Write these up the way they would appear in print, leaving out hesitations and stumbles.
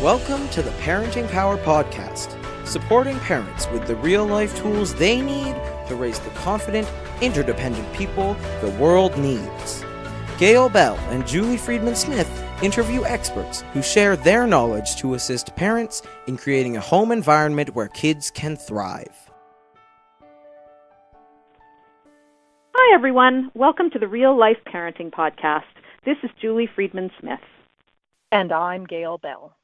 Welcome to the Parenting Power Podcast, supporting parents with the real-life tools they need to raise the confident, interdependent people the world needs. Gail Bell and Julie Friedman-Smith interview experts who share their knowledge to assist parents in creating a home environment where kids can thrive. Hi, everyone. Welcome to the Real Life Parenting Podcast. This is Julie Friedman-Smith. And I'm Gail Bell.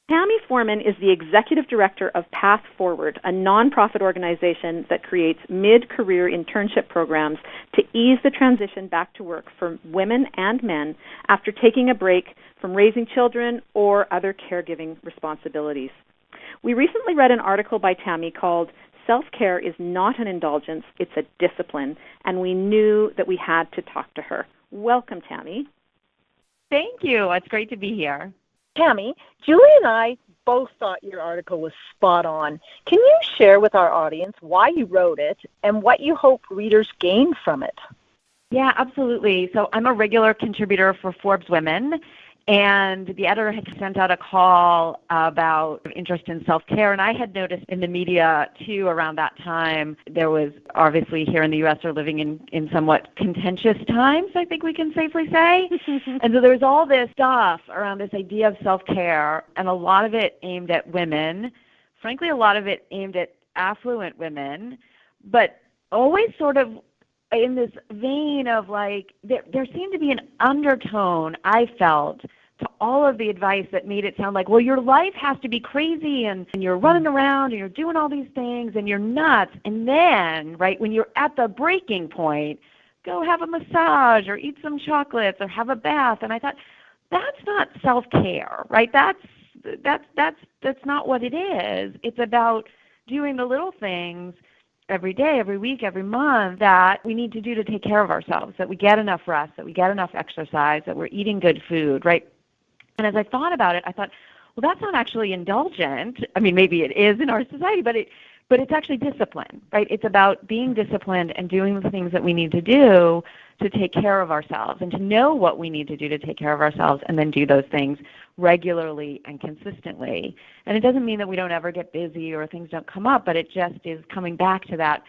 Tami Forman is the Executive Director of Path Forward, a nonprofit organization that creates mid-career internship programs to ease the transition back to work for women and men after taking a break from raising children or other caregiving responsibilities. We recently read an article by Tami called "Self-Care is Not an Indulgence, It's a Discipline," and we knew that we had to talk to her. Welcome, Tami. Thank you. It's great to be here. Tami, Julie and I both thought your article was spot on. Can you share with our audience why you wrote it and what you hope readers gain from it? Yeah, absolutely. So I'm a regular contributor for Forbes Women, and the editor had sent out a call about interest in self-care, and I had noticed in the media, too, around that time, there was obviously here in the U.S. are living in somewhat contentious times, I think we can safely say. And so there was all this stuff around this idea of self-care, and a lot of it aimed at women, frankly, a lot of it aimed at affluent women, but always sort of in this vein of like, there seemed to be an undertone, I felt, to all of the advice that made it sound like, well, your life has to be crazy and you're running around and you're doing all these things and you're nuts. And then, right, when you're at the breaking point, go have a massage or eat some chocolates or have a bath. And I thought, that's not self-care, right? That's not what it is. It's about doing the little things every day, every week, every month that we need to do to take care of ourselves, that we get enough rest, that we get enough exercise, that we're eating good food, right? And as I thought about it, I thought, well, that's not actually indulgent. I mean, maybe it is in our society, but it's actually discipline, right? It's about being disciplined and doing the things that we need to do to take care of ourselves and to know what we need to do to take care of ourselves and then do those things regularly and consistently. And it doesn't mean that we don't ever get busy or things don't come up, but it just is coming back to that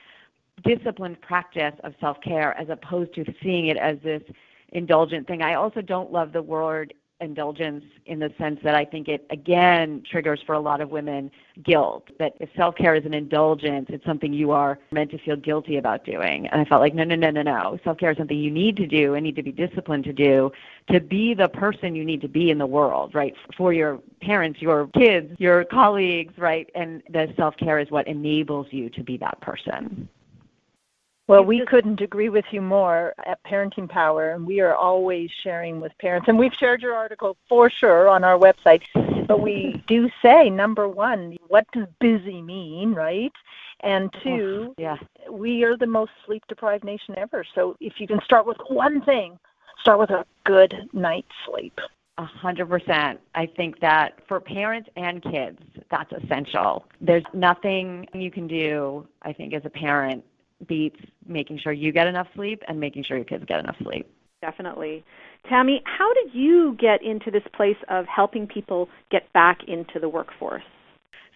disciplined practice of self-care as opposed to seeing it as this indulgent thing. I also don't love the word indulgence in the sense that I think it, again, triggers for a lot of women guilt, that if self-care is an indulgence, it's something you are meant to feel guilty about doing. And I felt like, no. Self-care is something you need to do and need to be disciplined to do to be the person you need to be in the world, right? For your parents, your kids, your colleagues, right? And the self-care is what enables you to be that person. Well, we couldn't agree with you more at Parenting Power, and we are always sharing with parents. And we've shared your article for sure on our website. But we do say, number one, what does busy mean, right? And two, we are the most sleep-deprived nation ever. So if you can start with one thing, start with a good night's sleep. 100%. I think that for parents and kids, that's essential. There's nothing you can do, I think, as a parent beats making sure you get enough sleep and making sure your kids get enough sleep. Definitely. Tami, how did you get into this place of helping people get back into the workforce?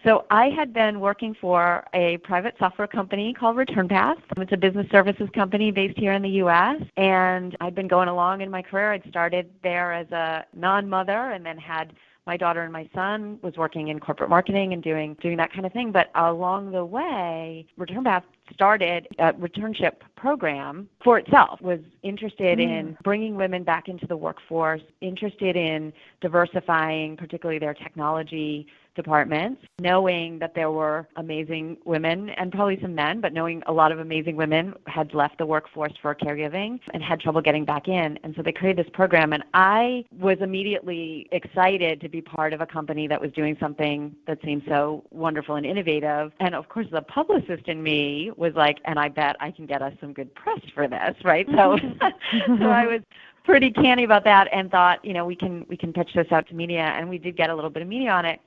So I had been working for a private software company called ReturnPath. It's a business services company based here in the U.S., and I'd been going along in my career. I'd started there as a non-mother and then had my daughter and my son, was working in corporate marketing and doing that kind of thing. But along the way, ReturnPath started a returnship program for itself, was interested in bringing women back into the workforce, interested in diversifying, particularly their technology departments, knowing that there were amazing women and probably some men, but knowing a lot of amazing women had left the workforce for caregiving and had trouble getting back in. And so they created this program, and I was immediately excited to be part of a company that was doing something that seemed so wonderful and innovative. And of course, the publicist in me was like, and I bet I can get us some good press for this, right? So, so I was pretty canny about that and thought, we can pitch this out to media, and we did get a little bit of media on it.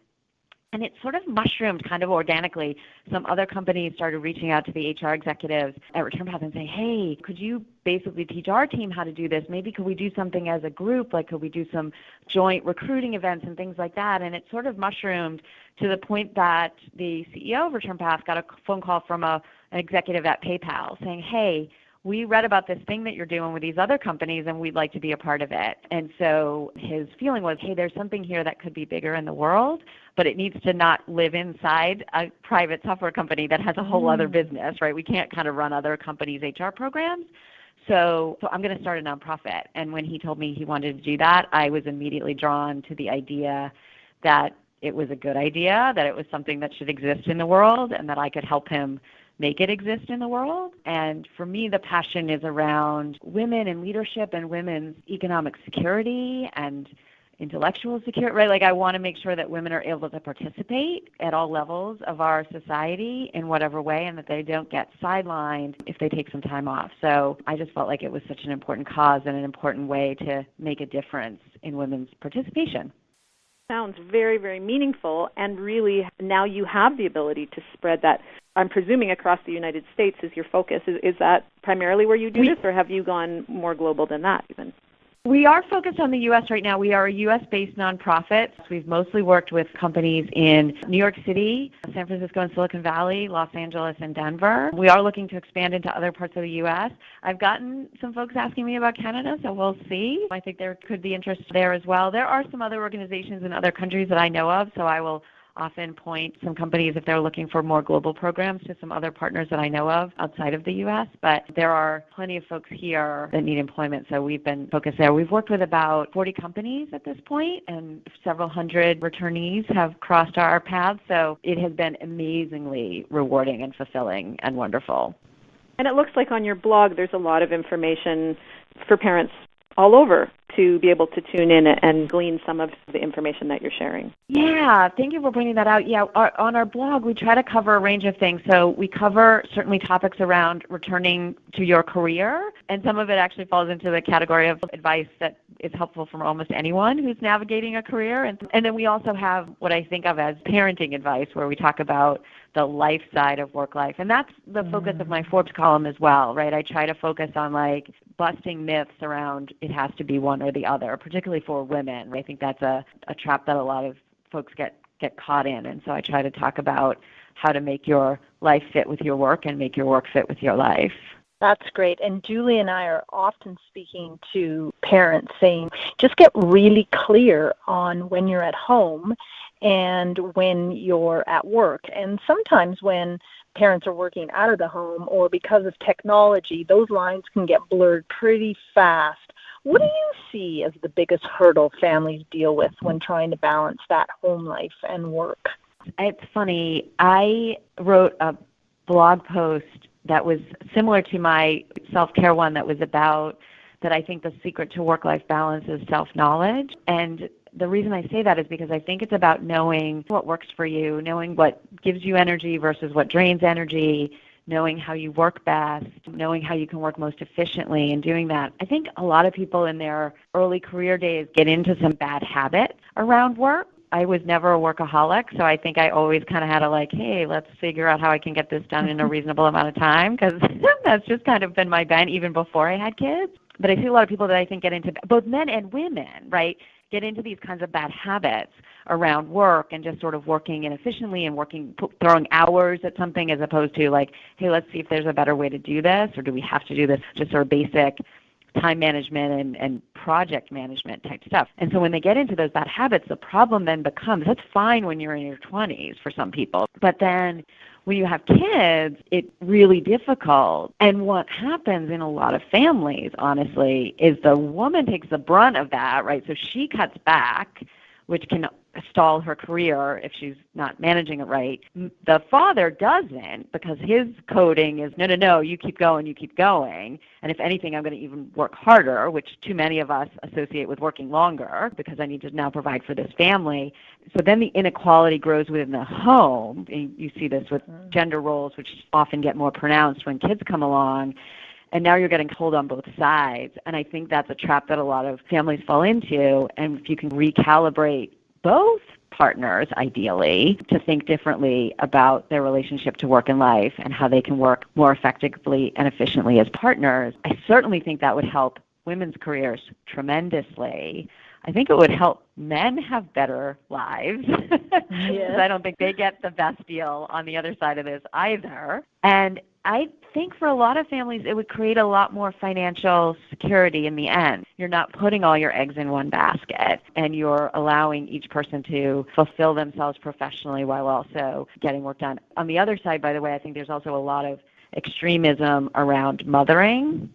And it sort of mushroomed kind of organically. Some other companies started reaching out to the HR executives at Return Path and saying, hey, could you basically teach our team how to do this? Maybe could we do something as a group? Like, could we do some joint recruiting events and things like that? And it sort of mushroomed to the point that the CEO of Return Path got a phone call from an executive at PayPal saying, hey, we read about this thing that you're doing with these other companies and we'd like to be a part of it. And so his feeling was, hey, there's something here that could be bigger in the world, but it needs to not live inside a private software company that has a whole other business, right? We can't kind of run other companies' HR programs. So I'm going to start a nonprofit. And when he told me he wanted to do that, I was immediately drawn to the idea that it was a good idea, that it was something that should exist in the world, and that I could help him make it exist in the world. And for me, the passion is around women in leadership and women's economic security and intellectual security, right? Like, I want to make sure that women are able to participate at all levels of our society in whatever way, and that they don't get sidelined if they take some time off. So I just felt like it was such an important cause and an important way to make a difference in women's participation. Sounds very, very meaningful, and really now you have the ability to spread that, I'm presuming, across the United States is your focus. Is that primarily where you do this, or have you gone more global than that even? We are focused on the U.S. right now. We are a U.S.-based nonprofit. We've mostly worked with companies in New York City, San Francisco and Silicon Valley, Los Angeles, and Denver. We are looking to expand into other parts of the U.S. I've gotten some folks asking me about Canada, so we'll see. I think there could be interest there as well. There are some other organizations in other countries that I know of, so I will often point some companies, if they're looking for more global programs, to some other partners that I know of outside of the U.S. But there are plenty of folks here that need employment, so we've been focused there. We've worked with about 40 companies at this point, and several hundred returnees have crossed our paths, so it has been amazingly rewarding and fulfilling and wonderful. And it looks like on your blog there's a lot of information for parents all over to be able to tune in and glean some of the information that you're sharing. Yeah, thank you for pointing that out. Yeah, on our blog, we try to cover a range of things. So we cover certainly topics around returning to your career, and some of it actually falls into the category of advice that is helpful for almost anyone who's navigating a career. And then we also have what I think of as parenting advice, where we talk about the life side of work life. And that's the focus of my Forbes column as well, right? I try to focus on like busting myths around it has to be one or the other, particularly for women. I think that's a trap that a lot of folks get caught in. And so I try to talk about how to make your life fit with your work and make your work fit with your life. That's great. And Julie and I are often speaking to parents saying, just get really clear on when you're at home and when you're at work. And sometimes when parents are working out of the home or because of technology, those lines can get blurred pretty fast. What do you see as the biggest hurdle families deal with when trying to balance that home life and work? It's funny. I wrote a blog post that was similar to my self-care one that was about that I think the secret to work-life balance is self-knowledge. And the reason I say that is because I think it's about knowing what works for you, knowing what gives you energy versus what drains energy, knowing how you work best, knowing how you can work most efficiently and doing that. I think a lot of people in their early career days get into some bad habits around work. I was never a workaholic, so I think I always kind of had to like, hey, let's figure out how I can get this done in a reasonable amount of time, because that's just kind of been my bent even before I had kids. But I see a lot of people that I think get into, both men and women, right, get into these kinds of bad habits around work and just sort of working inefficiently and throwing hours at something as opposed to like, hey, let's see if there's a better way to do this, or do we have to do this just sort of basic time management and project management type stuff. And so when they get into those bad habits, the problem then becomes, that's fine when you're in your 20s for some people, but then when you have kids, it's really difficult. And what happens in a lot of families, honestly, is the woman takes the brunt of that, right? So she cuts back, which can stall her career if she's not managing it right. The father doesn't, because his coding is, no, you keep going. And if anything, I'm going to even work harder, which too many of us associate with working longer because I need to now provide for this family. So then the inequality grows within the home. You see this with gender roles, which often get more pronounced when kids come along. And now you're getting pulled on both sides. And I think that's a trap that a lot of families fall into. And if you can recalibrate both partners, ideally, to think differently about their relationship to work and life and how they can work more effectively and efficiently as partners. I certainly think that would help women's careers tremendously. I think it would help men have better lives because I don't think they get the best deal on the other side of this either. And I think for a lot of families, it would create a lot more financial security in the end. You're not putting all your eggs in one basket, and you're allowing each person to fulfill themselves professionally while also getting work done. On the other side, by the way, I think there's also a lot of extremism around mothering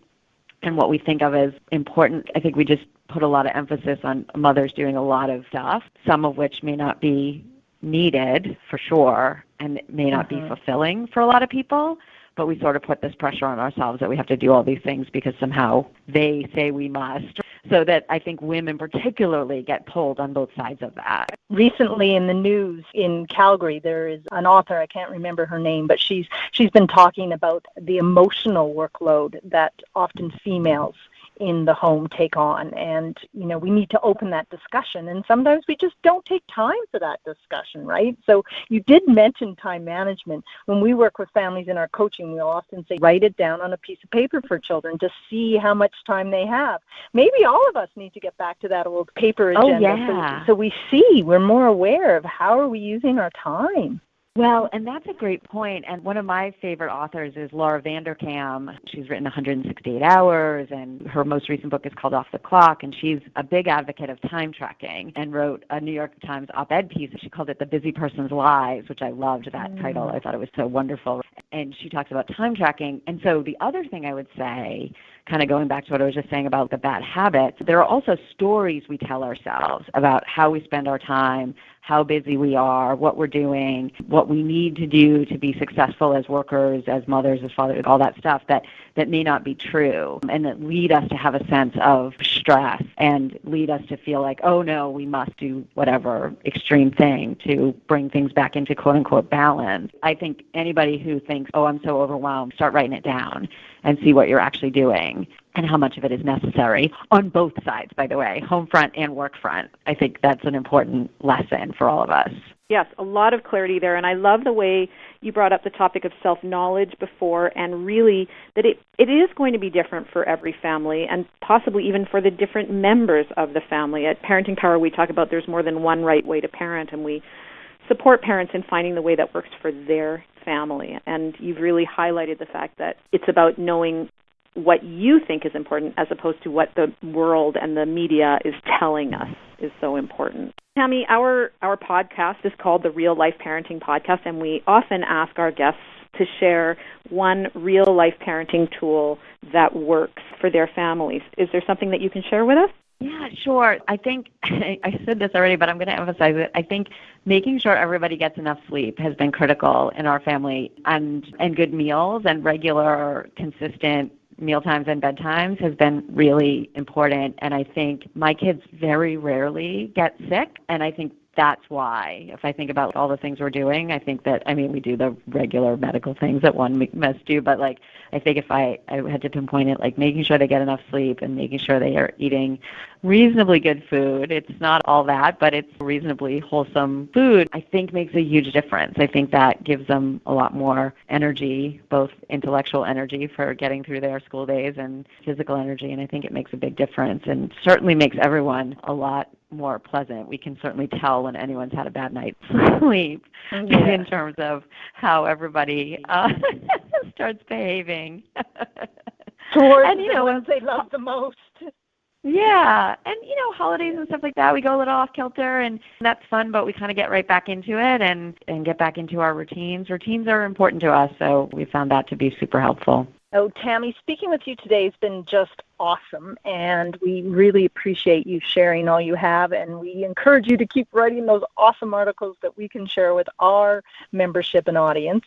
and what we think of as important. I think we just put a lot of emphasis on mothers doing a lot of stuff, some of which may not be needed for sure and may not be fulfilling for a lot of people. But we sort of put this pressure on ourselves that we have to do all these things because somehow they say we must. So that I think women particularly get pulled on both sides of that. Recently in the news in Calgary, there is an author, I can't remember her name, but she's been talking about the emotional workload that often females in the home take on. And, we need to open that discussion. And sometimes we just don't take time for that discussion, right? So you did mention time management. When we work with families in our coaching, we'll often say, write it down on a piece of paper for children to see how much time they have. Maybe all of us need to get back to that old paper agenda. So we see, we're more aware of how are we using our time. Well, and that's a great point. And one of my favorite authors is Laura Vanderkam. She's written 168 Hours, and her most recent book is called Off the Clock, and she's a big advocate of time tracking and wrote a New York Times op-ed piece. She called it The Busy Person's Lives, which I loved that title. I thought it was so wonderful. And she talks about time tracking. And so the other thing I would say, kind of going back to what I was just saying about the bad habits, there are also stories we tell ourselves about how we spend our time, how busy we are, what we're doing, what we need to do to be successful as workers, as mothers, as fathers, all that stuff that may not be true and that lead us to have a sense of stress and lead us to feel like, oh no, we must do whatever extreme thing to bring things back into quote-unquote balance. I think anybody who thinks, oh, I'm so overwhelmed, start writing it down and see what you're actually doing and how much of it is necessary on both sides, by the way, home front and work front. I think that's an important lesson for all of us. Yes, a lot of clarity there, and I love the way you brought up the topic of self-knowledge before, and really that it is going to be different for every family and possibly even for the different members of the family. At Parenting Power, we talk about there's more than one right way to parent, and we support parents in finding the way that works for their family. And you've really highlighted the fact that it's about knowing what you think is important as opposed to what the world and the media is telling us is so important. Tami, our podcast is called the Real Life Parenting Podcast, and we often ask our guests to share one real-life parenting tool that works for their families. Is there something that you can share with us? Yeah, sure. I think I said this already, but I'm going to emphasize it. I think making sure everybody gets enough sleep has been critical in our family, and good meals and regular, consistent mealtimes and bedtimes has been really important. And I think my kids very rarely get sick, and I think that's why, if I think about all the things we're doing, I think that, we do the regular medical things that one must do, but I think if I had to pinpoint it, making sure they get enough sleep and making sure they are eating reasonably good food. It's not all that, but it's reasonably wholesome food, I think makes a huge difference. I think that gives them a lot more energy, both intellectual energy for getting through their school days and physical energy, and I think it makes a big difference and certainly makes everyone a lot more pleasant. We can certainly tell when anyone's had a bad night's sleep in terms of how everybody starts behaving towards the ones they love the most. Yeah, and holidays and stuff like that, we go a little off kilter, and that's fun, but we kind of get right back into it and get back into our routines. Routines are important to us, so we found that to be super helpful. Oh, Tami, speaking with you today has been just awesome, and we really appreciate you sharing all you have, and we encourage you to keep writing those awesome articles that we can share with our membership and audience.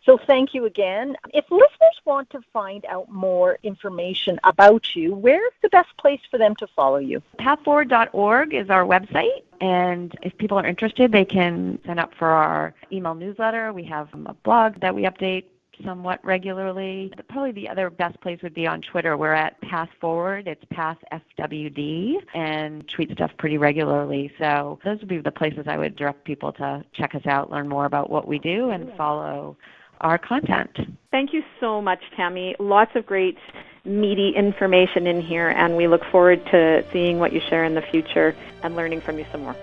So thank you again. If listeners want to find out more information about you, where's the best place for them to follow you? Pathforward.org is our website, and if people are interested, they can sign up for our email newsletter. We have a blog that we update somewhat regularly. Probably the other best place would be on Twitter. We're at Path Forward. It's Path FWD, and tweet stuff pretty regularly. So those would be the places I would direct people to check us out, learn more about what we do, and follow our content. Thank you so much, Tami. Lots of great meaty information in here, and we look forward to seeing what you share in the future and learning from you some more.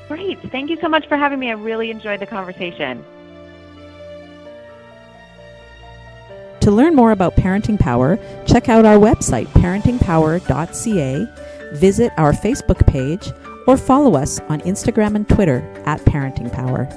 Great. Thank you so much for having me. I really enjoyed the conversation. To learn more about Parenting Power, check out our website, parentingpower.ca, visit our Facebook page, or follow us on Instagram and Twitter at Parenting Power.